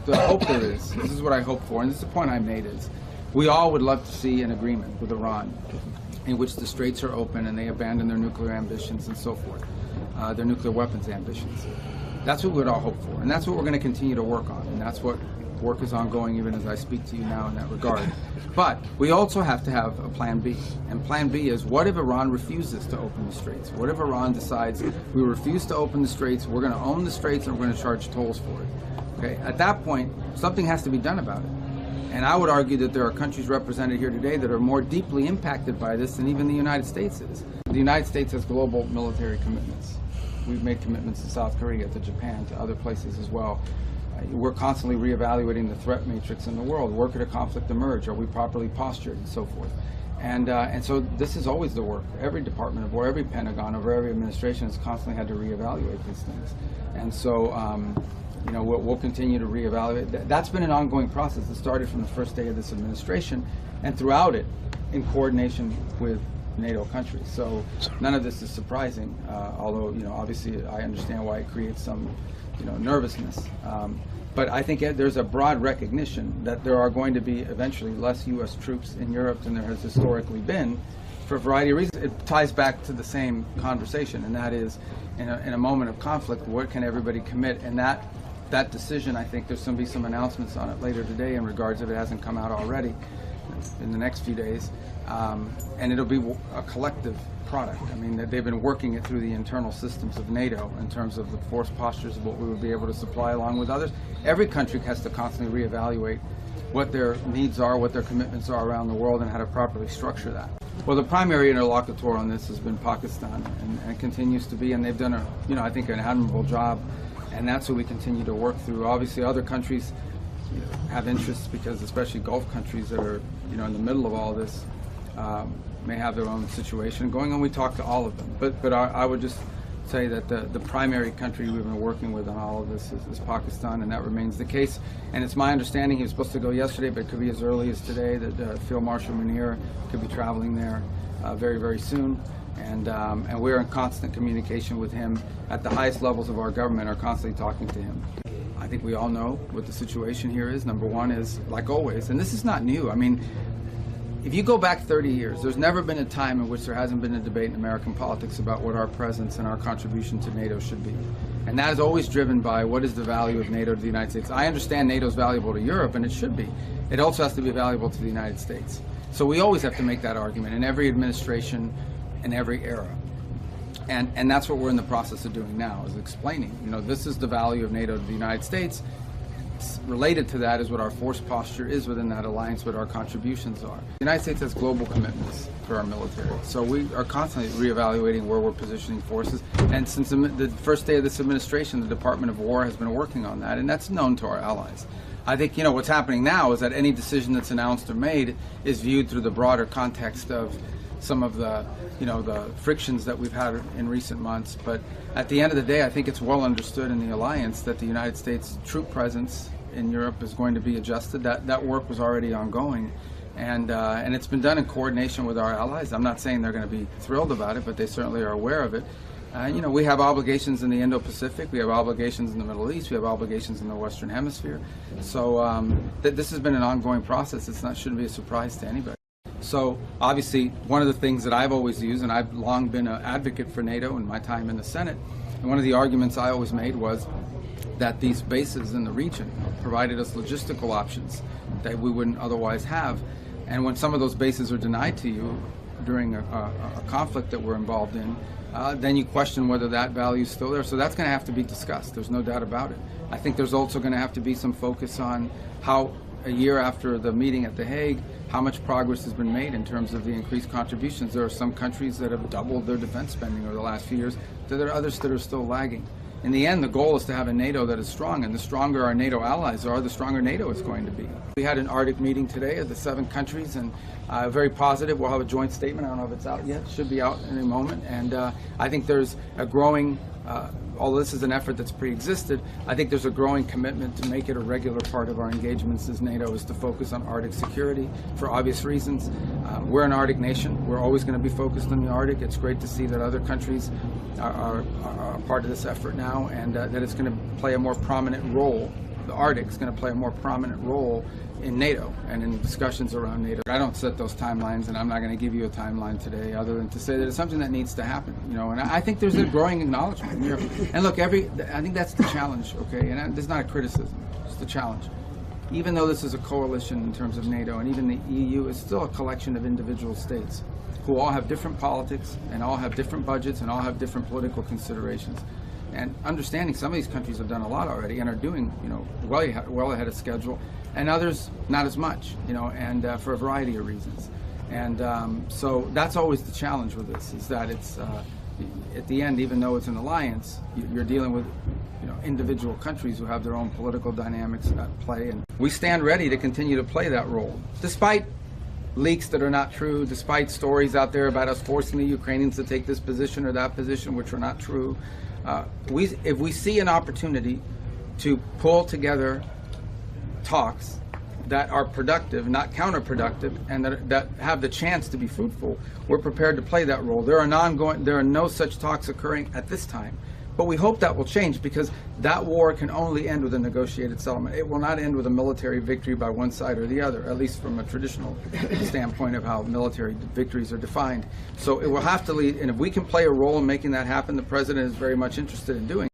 the hope there is, this is what I hope for, and this is the point I made, is we all would love to see an agreement with Iran in which the straits are open and they abandon their nuclear ambitions and so forth, their nuclear weapons ambitions. That's what we'd all hope for, and that's what we're going to continue to work on, and that's what work is ongoing even as I speak to you now in that regard. But we also have to have a plan B, and plan B is, what if Iran refuses to open the straits? What if Iran decides we refuse to open the straits, we're going to own the straits, and we're going to charge tolls for it? Okay, at that point, something has to be done about it. And I would argue that there are countries represented here today that are more deeply impacted by this than even the United States is. The United States has global military commitments. We've made commitments to South Korea, to Japan, to other places as well. We're constantly reevaluating the threat matrix in the world. Where could a conflict emerge? Are we properly postured, and so forth? And so this is always the work. Every Department of War, every Pentagon, over every administration has constantly had to reevaluate these things. And so, you know, we'll continue to reevaluate. That's been an ongoing process. It started from the first day of this administration, and throughout it, in coordination with NATO countries. So none of this is surprising, although, you know, obviously I understand why it creates some, you know, nervousness. But I think there's a broad recognition that there are going to be eventually less U.S. troops in Europe than there has historically been, for a variety of reasons. It ties back to the same conversation, and that is, in a moment of conflict, what can everybody commit? And that decision, I think there's going to be some announcements on it later today in regards, if it hasn't come out already, in the next few days. And it'll be a collective product. I mean, they've been working it through the internal systems of NATO in terms of the force postures of what we would be able to supply along with others. Every country has to constantly reevaluate what their needs are, what their commitments are around the world, and how to properly structure that. Well, the primary interlocutor on this has been Pakistan, and continues to be, and they've done I think an admirable job, and that's what we continue to work through. Obviously, other countries have interests, because especially Gulf countries that are in the middle of all this may have their own situation going on. We talk to all of them, but I would just say that the primary country we've been working with on all of this is Pakistan, and that remains the case. And it's my understanding he was supposed to go yesterday, but it could be as early as today, that Field Marshal Munir could be traveling there very, very soon. And we're in constant communication with him at the highest levels of our government, are constantly talking to him. I think we all know what the situation here is. Number one is, like always, and this is not new. I mean, if you go back 30 years, there's never been a time in which there hasn't been a debate in American politics about what our presence and our contribution to NATO should be. And that is always driven by what is the value of NATO to the United States. I understand NATO is valuable to Europe, and it should be. It also has to be valuable to the United States. So we always have to make that argument in every administration, in every era. And that's what we're in the process of doing now, is explaining, this is the value of NATO to the United States. Related to that is what our force posture is within that alliance, what our contributions are. The United States has global commitments for our military, so we are constantly reevaluating where we're positioning forces. And since the first day of this administration, the Department of War has been working on that, and that's known to our allies. I think what's happening now is that any decision that's announced or made is viewed through the broader context of some of the the frictions that we've had in recent months. But at the end of the day, I think it's well understood in the alliance that the United States troop presence in Europe is going to be adjusted. That work was already ongoing, and it's been done in coordination with our allies. I'm not saying they're going to be thrilled about it, but they certainly are aware of it. We have obligations in the Indo-Pacific, we have obligations in the Middle East, we have obligations in the Western Hemisphere. So this has been an ongoing process. Shouldn't be a surprise to anybody. So obviously, one of the things that I've always used, and I've long been an advocate for NATO in my time in the Senate, and one of the arguments I always made was that these bases in the region provided us logistical options that we wouldn't otherwise have. And when some of those bases are denied to you during a conflict that we're involved in, then you question whether that value is still there. So that's going to have to be discussed. There's no doubt about it. I think there's also going to have to be some focus on how, a year after the meeting at The Hague, how much progress has been made in terms of the increased contributions. There are some countries that have doubled their defense spending over the last few years. There are others that are still lagging. In the end, the goal is to have a NATO that is strong, and the stronger our NATO allies are, the stronger NATO is going to be. We had an Arctic meeting today of the 7 countries, and very positive. We'll have a joint statement. I don't know if it's out yet. It should be out in a moment. And I think there's a growing, although this is an effort that's pre-existed, I think there's a growing commitment to make it a regular part of our engagements as NATO, is to focus on Arctic security for obvious reasons. We're an Arctic nation. We're always going to be focused on the Arctic. It's great to see that other countries are part of this effort now, and that it's going to play a more prominent role the Arctic is going to play a more prominent role in NATO and in discussions around NATO. I don't set those timelines, and I'm not going to give you a timeline today other than to say that it's something that needs to happen, you know, and I think there's a growing acknowledgement in Europe. And look, I think that's the challenge, okay, and this is not a criticism, it's the challenge. Even though this is a coalition in terms of NATO, and even the EU is still a collection of individual states who all have different politics and all have different budgets and all have different political considerations. And understanding some of these countries have done a lot already and are doing, you know, well ahead of schedule, and others not as much, you know, and for a variety of reasons. And so that's always the challenge with this, is that it's at the end, even though it's an alliance, you're dealing with, you know, individual countries who have their own political dynamics at play, and we stand ready to continue to play that role, despite leaks that are not true, despite stories out there about us forcing the Ukrainians to take this position or that position, which are not true. If we see an opportunity to pull together talks that are productive, not counterproductive, and that have the chance to be fruitful, we're prepared to play that role. There are no such talks occurring at this time. But we hope that will change, because that war can only end with a negotiated settlement. It will not end with a military victory by one side or the other, at least from a traditional standpoint of how military victories are defined. So it will have to lead, and if we can play a role in making that happen, the president is very much interested in doing